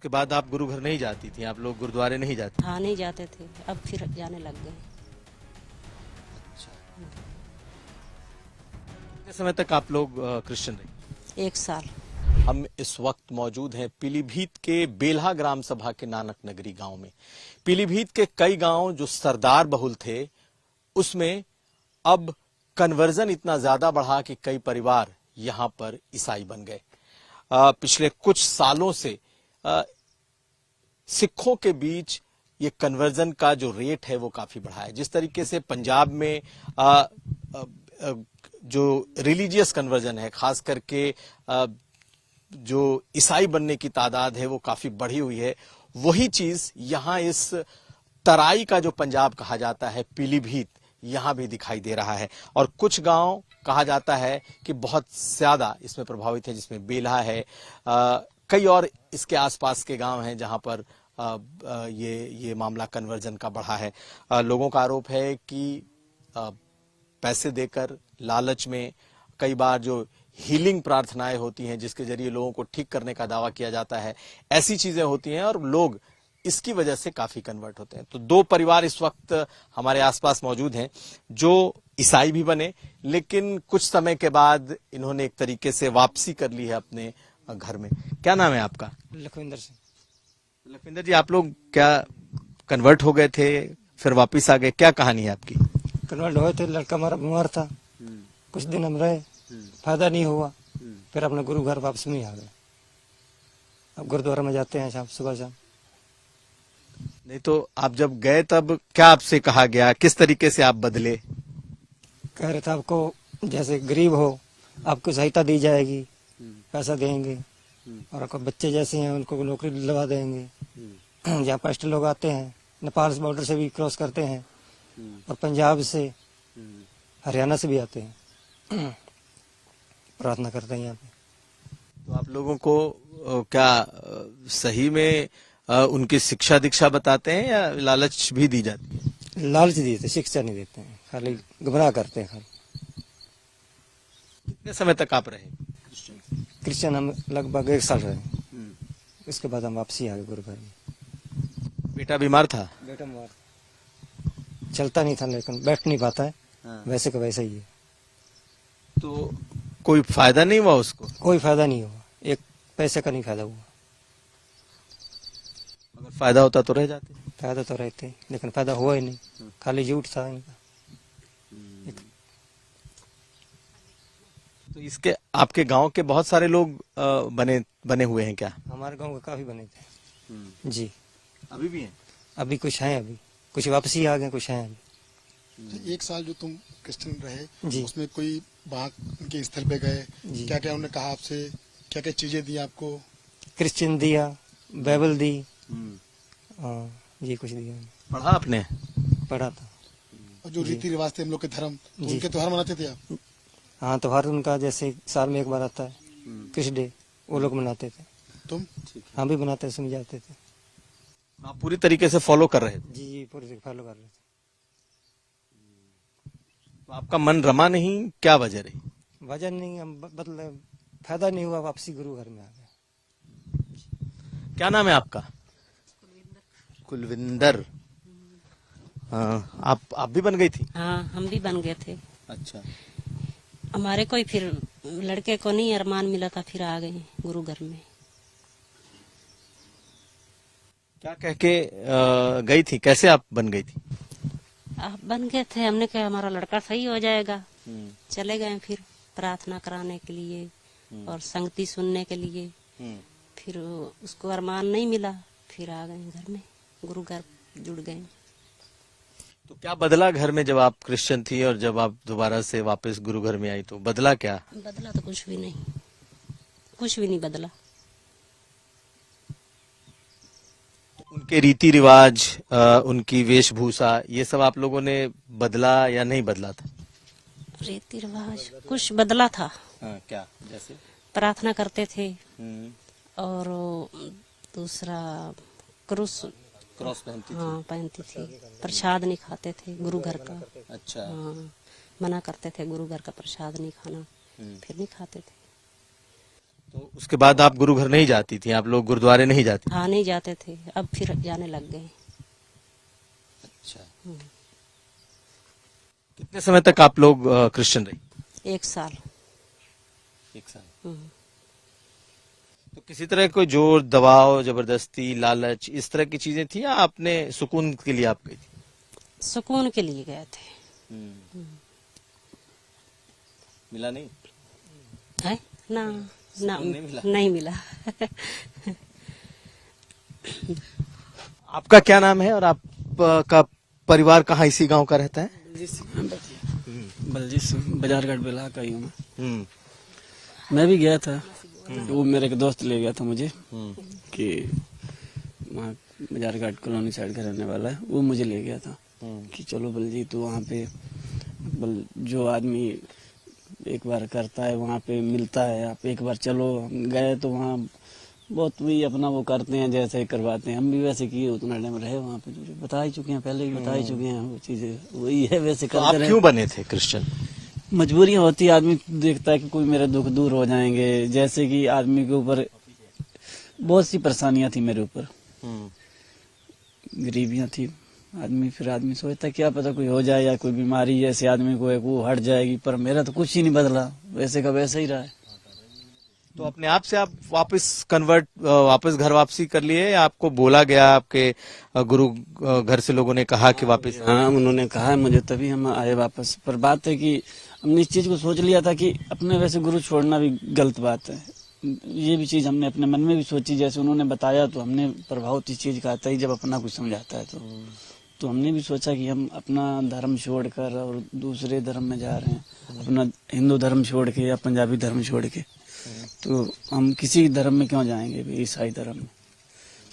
के बाद आप गुरु घर नहीं जाती थी, आप लोग गुरुद्वारे नहीं जाते? हाँ, नहीं जाते थे, अब फिर जाने लग गए। कितने समय तक आप लोग क्रिश्चियन रहे? 1 साल। हम इस वक्त मौजूद हैं पीलीभीत के बेल्हा ग्राम सभा के नानक नगरी गांव में। पीलीभीत के कई गांव जो सरदार बहुल थे, उसमें अब कन्वर्जन इतना ज्यादा बढ़ा कि कई परिवार यहां पर ईसाई बन गए। पिछले कुछ सालों से सिखों के बीच ये कन्वर्जन का जो रेट है वो काफी बढ़ा है। जिस तरीके से पंजाब में जो रिलीजियस कन्वर्जन है, खास करके जो ईसाई बनने की तादाद है वो काफी बढ़ी हुई है, वही चीज यहां इस तराई का जो पंजाब कहा जाता है, पीलीभीत, यहां भी दिखाई दे रहा है। और कुछ गांव कहा जाता है कि बहुत ज्यादा इसमें प्रभावित है, जिसमें बेल्हा है, कई और इसके आसपास के गांव हैं जहां पर ये मामला कन्वर्जन का बढ़ा है। लोगों का आरोप है कि पैसे देकर, लालच में, कई बार जो हीलिंग प्रार्थनाएं होती हैं जिसके जरिए लोगों को ठीक करने का दावा किया जाता है, ऐसी चीजें होती हैं और लोग इसकी वजह से काफी कन्वर्ट होते हैं। तो 2 परिवार इस वक्त हमारे आसपास मौजूद हैं जो ईसाई भी बने, लेकिन कुछ समय के बाद इन्होंने एक तरीके से वापसी कर ली है अपने घर में। क्या नाम है आपका? लखविंदर सिंह। लखविंदर जी, आप लोग क्या कन्वर्ट हो गए थे फिर वापिस आ गए? क्या कहानी है आपकी? कन्वर्ट हुए थे, लड़का हमारा बीमार था, कुछ दिन हम रहे, फायदा नहीं हुआ, फिर अपने गुरु घर वापस में ही आ गए। अब गुरुद्वारा में जाते हैं शाम, सुबह शाम। नहीं तो आप जब गए तब क्या आपसे कहा गया, किस तरीके से आप बदले? कह रहे थे आपको जैसे गरीब हो आपको सहायता दी जाएगी, पैसा देंगे, और आपको बच्चे जैसे हैं उनको नौकरी दिलवा देंगे। जहाँ पास्टर लोग आते हैं, नेपाल से बॉर्डर से भी क्रॉस करते हैं, और पंजाब से, हरियाणा से भी आते हैं, प्रार्थना करते हैं यहाँ पे। तो आप लोगों को क्या सही में उनकी शिक्षा दीक्षा बताते हैं या लालच भी दी जाती है? लालच देते, शिक्षा नहीं देते हैं, खाली गुमराह करते हैं। खाली कितने समय तक आप रहे क्रिश्चियन? हम लगभग 1 साल रहे, उसके बाद हम वापसी आ गए गुरु घर में। बेटा बीमार था? बेटा बीमार, चलता नहीं था, लेकिन बैठ नहीं पाता है। हाँ। वैसे का वैसा ही है। तो कोई फायदा नहीं हुआ उसको? कोई फायदा नहीं हुआ, एक पैसे का नहीं फायदा हुआ। अगर फायदा होता तो रह जाते। फायदा तो रहते, लेकिन फायदा हुआ ही नहीं, खाली झूठ था इनका। तो इसके आपके गांव के बहुत सारे लोग बने हुए हैं क्या? हमारे गांव के काफी बने थे जी। अभी भी हैं? अभी कुछ हैं, अभी कुछ वापसी आ गए, कुछ हैं अभी। 1 साल जो तुम क्रिश्चियन रहे जी। उसमें कोई वहाँ उनके स्थल पे गए, जी। क्या क्या उन्होंने कहा आपसे, क्या क्या चीजें दी आपको? क्रिश्चियन दिया, बाइबल दी, हाँ ये कुछ दिया। पढ़ा आपने? पढ़ा था। और जो रीति रिवाज थे हम लोग के धर्म, तो जी। उनके त्योहार मनाते थे आप? हाँ, त्योहार उनका जैसे साल में 1 बार आता है, कृष्ण डे, वो लोग मनाते थे। तुम? हम भी बनाते, सुन जाते थे। आप पूरी तरीके से फॉलो कर रहे थे? जी जी, पूरी फॉलो कर रहे थे। तो आपका मन रमा नहीं, क्या वजह रही? वजह नहीं, हम बदले, फायदा नहीं हुआ, वापसी गुरु घर में आ गए। क्या नाम है आपका? कुलविंदर। हाँ, आप भी बन गई थी? हाँ, हम भी बन गए थे। अच्छा। हमारे कोई फिर लड़के को नहीं अरमान मिला था, फिर आ गए गुरु घर में। क्या कह के गई थी, कैसे आप बन गई थी? आप बन गए थे, हमने कहा हमारा लड़का सही हो जाएगा। चले गए फिर प्रार्थना कराने के लिए और संगति सुनने के लिए। फिर उसको अरमान नहीं मिला, फिर आ गए घर में, गुरु घर जुड़ गए। तो क्या बदला घर में जब आप क्रिश्चियन थी और जब आप दोबारा से वापस गुरु घर में आई, तो बदला क्या? बदला तो कुछ भी नहीं, कुछ भी नहीं बदला। उनके रीति रिवाज, उनकी वेशभूषा, ये सब आप लोगों ने बदला या नहीं बदला था? रीति रिवाज कुछ बदला था। हाँ, क्या? जैसे प्रार्थना करते थे, और दूसरा क्रॉस पहनती थी? हाँ, पहनती थी। प्रसाद नहीं खाते थे गुरु घर का। अच्छा। हाँ, मना करते थे गुरु घर का प्रसाद नहीं खाना, फिर नहीं खाते थे। तो उसके बाद आप गुरु घर नहीं जाती थी, आप लोग गुरुद्वारे नहीं जाते? हाँ नहीं जाते थे, अब फिर जाने लग गए। अच्छा। कितने समय तक आप लोग क्रिश्चियन रही? 1 साल। 1 साल। हम्म। तो किसी तरह कोई जोर, दबाव, जबरदस्ती, लालच, इस तरह की चीजें थी या अपने सुकून के लिए आप गई थी? सुकून के लिए गए थे। मिला नहीं? है ना? ना सुकून नहीं मिला? नहीं मिला। आपका क्या नाम है और आपका परिवार कहाँ इसी गांव का रहता है? बलजीत सिंह, बाजारघाट बेला का ही हूँ मैं। हम्म। मैं भी गया था, वो मेरे एक दोस्त ले गया था मुझे कि वहाँ बाजारघाट कॉलोनी साइड का रहने वाला है, वो मुझे ले गया था कि चलो बलजीत तो वहाँ पे जो आदमी एक बार करता है वहाँ पे मिलता है, आप एक बार चलो। हम गए तो वहाँ बहुत वही अपना वो करते हैं जैसे करवाते हैं, हम भी वैसे किए, उतना टाइम रहे वहाँ पे, जो बता ही चुके हैं, पहले भी बता ही चुके हैं, वो चीजें वही है वैसे तो आप करते रहे। क्यों बने थे क्रिश्चियन? मजबूरियां होती है, आदमी देखता है कि कोई मेरे दुख दूर हो जाएंगे, जैसे कि आदमी के ऊपर बहुत सी परेशानियां थी मेरे ऊपर, गरीबियां थी, आदमी सोचता क्या पता कोई हो जाए या कोई बीमारी जैसे आदमी को एक वो हट जाएगी, पर मेरा तो कुछ ही नहीं बदला, वैसे का वैसे ही रहा है। तो अपने आप से आप वापस घर वापसी कर लिए या आपको बोला गया, आपके गुरु घर से लोगों ने कहा कि वापस? हाँ, उन्होंने कहा है मुझे, तभी हम आए वापस। पर बात है कि हमने इस चीज को सोच लिया था कि अपने वैसे गुरु छोड़ना भी गलत बात है, ये भी चीज हमने अपने मन में भी सोची, जैसे उन्होंने बताया तो हमने प्रभाव इस चीज का आता ही जब अपना कुछ समझाता है तो हमने भी सोचा कि हम अपना धर्म छोड़कर और दूसरे धर्म में जा रहे हैं, अपना हिंदू धर्म छोड़ के या पंजाबी धर्म छोड़ के, तो हम किसी धर्म में क्यों जाएंगे, भी ईसाई धर्म में,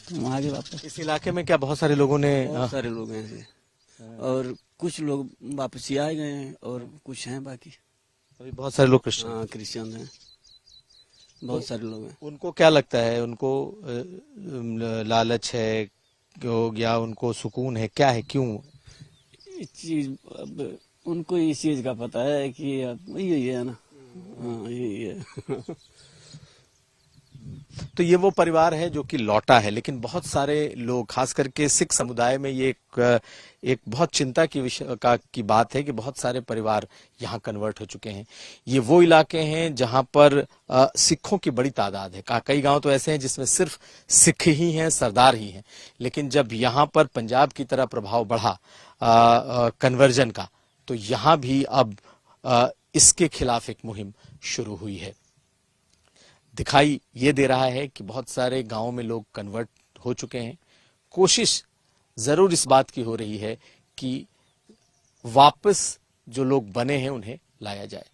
तो हम आगे वापस। इस इलाके में क्या बहुत सारे लोगों ने? बहुत सारे लोग हैं ऐसे, और कुछ लोग वापसी आ गए हैं और कुछ हैं बाकी। अभी बहुत सारे लोग क्रिश्चियन? हाँ, क्रिश्चियन हैं, बहुत सारे लोग हैं। उनको क्या लगता है, उनको लालच है या उनको सुकून है, क्या है, क्यों? इस चीज अब उनको इस चीज का पता है कि अब यही है ना, हाँ यही है। तो ये वो परिवार है जो कि लौटा है, लेकिन बहुत सारे लोग, खास करके सिख समुदाय में, ये एक बहुत चिंता की विषय की बात है कि बहुत सारे परिवार यहाँ कन्वर्ट हो चुके हैं। ये वो इलाके हैं जहाँ पर सिखों की बड़ी तादाद है। कई गांव तो ऐसे हैं जिसमें सिर्फ सिख ही हैं, सरदार ही हैं, लेकिन जब यहाँ पर पंजाब की तरह प्रभाव बढ़ा कन्वर्जन का, तो यहाँ भी अब इसके खिलाफ एक मुहिम शुरू हुई है। दिखाई ये दे रहा है कि बहुत सारे गांवों में लोग कन्वर्ट हो चुके हैं। कोशिश जरूर इस बात की हो रही है कि वापस जो लोग बने हैं उन्हें लाया जाए।